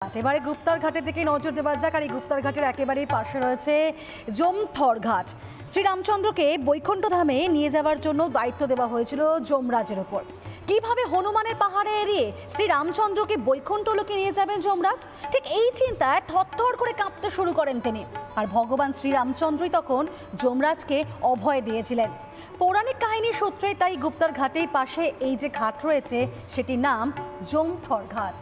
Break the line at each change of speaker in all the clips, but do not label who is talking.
এবারে গুপ্তার ঘাটের দিকে নজর দেওয়া যাক। আর এই গুপ্তার ঘাটের একেবারেই পাশে রয়েছে যমথর ঘাট। শ্রীরামচন্দ্রকে বৈকুণ্ঠ ধামে নিয়ে যাওয়ার জন্য দায়িত্ব দেওয়া হয়েছিল যমরাজের ওপর। কিভাবে হনুমানের পাহাড়ে এড়িয়ে শ্রীরামচন্দ্রকে বৈকুণ্ঠ লোকে নিয়ে যাবেন যমরাজ, ঠিক এই চিন্তায় থরথর করে কাঁপতে শুরু করেন তিনি। আর ভগবান শ্রীরামচন্দ্রই তখন যমরাজকে অভয় দিয়েছিলেন। পৌরাণিক কাহিনী সূত্রে তাই গুপ্তার ঘাটের পাশে এই যে ঘাট রয়েছে সেটির নাম যমথর ঘাট।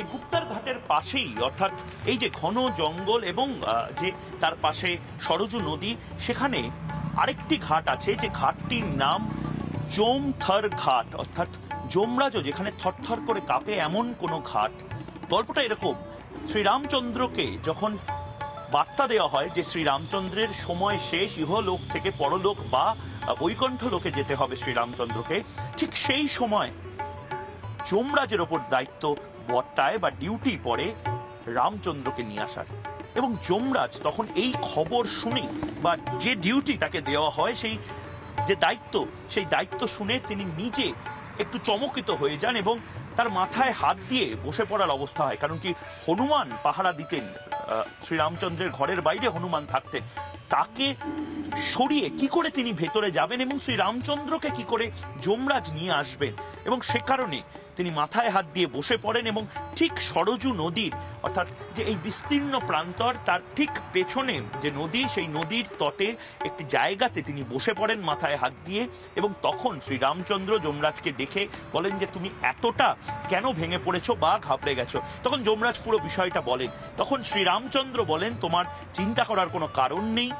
এই গুপ্তার ঘাটের পাশেই, অর্থাৎ এই যে ঘন জঙ্গল এবং যে তার পাশে সরজু নদী, সেখানে আরেকটি ঘাট আছে যে ঘাটটির নাম যমথর ঘাট, অর্থাৎ যমরাজও যেখানে থরথর করে কাঁপে এমন কোনো ঘাট। গল্পটা এরকম, শ্রীরামচন্দ্রকে যখন বার্তা দেওয়া হয় যে শ্রীরামচন্দ্রের সময় শেষ, ইহলোক থেকে পরলোক বা বৈকুণ্ঠ লোকে যেতে হবে শ্রীরামচন্দ্রকে, ঠিক সেই সময় যমরাজের ওপর দায়িত্ব বর্তায় বা ডিউটি পড়ে রামচন্দ্রকে নিয়ে আসার। এবং যমরাজ তখন এই খবর শুনে বা যে ডিউটি তাকে দেওয়া হয়, সেই যে দায়িত্ব, সেই দায়িত্ব শুনে তিনি নিজে একটু চমকিত হয়ে যান এবং তার মাথায় হাত দিয়ে বসে পড়ার অবস্থা হয়। কারণ কি, হনুমান পাহারা দিতেন, শ্রীরামচন্দ্রের ঘরের বাইরে হনুমান থাকতেন। তাকে সরিয়ে কি করে তিনি ভেতরে যাবেন এবং শ্রীরামচন্দ্রকে কি করে যমরাজ নিয়ে আসবেন, এবং সে কারণে তিনি মাথায় হাত দিয়ে বসে পড়েন এবং ঠিক সরজু নদীর, অর্থাৎ যে এই বিস্তীর্ণ প্রান্তর, তার ঠিক পেছনে যে নদী, সেই নদীর তটে একটি জায়গাতে তিনি বসে পড়েন মাথায় হাত দিয়ে। এবং তখন শ্রীরামচন্দ্র যমরাজকে দেখে বলেন যে তুমি এতটা কেন ভেঙে পড়েছো বা ঘাবড়ে গেছো। তখন যমরাজ পুরো বিষয়টা বলেন। তখন শ্রীরামচন্দ্র বলেন, তোমার চিন্তা করার কোনো কারণ নেই।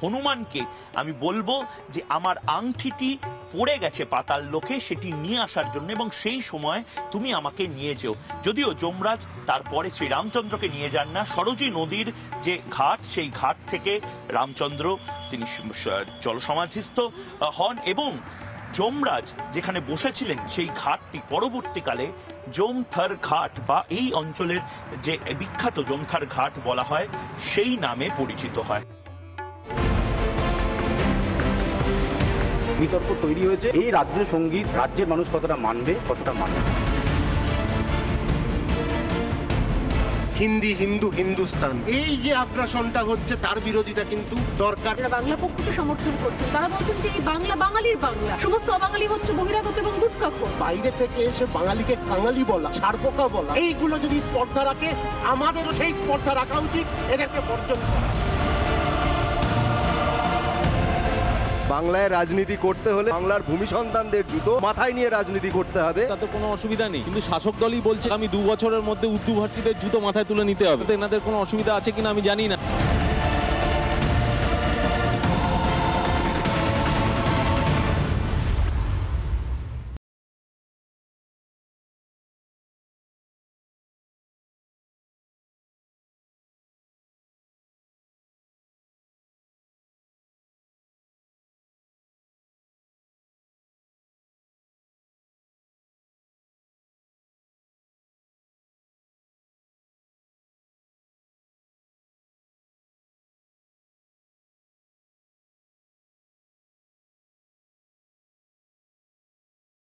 হনুমানকে আমি বলবো যে আমার আংটিটি পড়ে গেছে পাতাল লোকে, সেটি নিয়ে আসার জন্য, এবং সেই সময় তুমি আমাকে নিয়ে যেও। যদিও যমরাজ তারপরে শ্রীরামচন্দ্রকে নিয়ে যান না। সরজু নদীর যে ঘাট, সেই ঘাট থেকে রামচন্দ্র তিনি জলসমাধিস্থ হন এবং যমরাজ যেখানে বসেছিলেন সেই ঘাটটি পরবর্তীকালে যমথর ঘাট বা এই অঞ্চলের যে বিখ্যাত যমথর ঘাট বলা হয়, সেই নামে পরিচিত হয়।
বিতর্ক তৈরি হয়েছে এই রাজ্য সঙ্গীত রাজ্যের মানুষ কতটা মানবে, কতটা মানবে।
হিন্দি, হিন্দু, হিন্দুস্তান, এই যে আগ্রাসনটা হচ্ছে তার বিরোধিতা কিন্তু দরকার।
বাংলা পক্ষকে সমর্থন করছেন, তারা বলছেন যে এই বাংলা বাঙালির বাংলা, সমস্ত অবাঙালি হচ্ছে বহিরাগত এবং লুটকাখোর।
বাইরে থেকে এসে বাঙালিকে কাঙালি বলা, ছাড়পোকা বলা, এইগুলো যদি স্পর্ধা রাখে, আমাদেরও সেই স্পর্ধা রাখা উচিত, এদেরকে বর্জন করা।
বাংলায় রাজনীতি করতে হলে বাংলার ভূমি সন্তানদের জুতো মাথায় নিয়ে রাজনীতি করতে হবে।
তাতে কোনো অসুবিধা নেই, কিন্তু শাসক দলই বলছে আমি 2 বছরের মধ্যে উর্দু ভাষীদের জুতো মাথায় তুলে নিতে হবে। এনাদের কোনো অসুবিধা আছে কিনা আমি জানি না।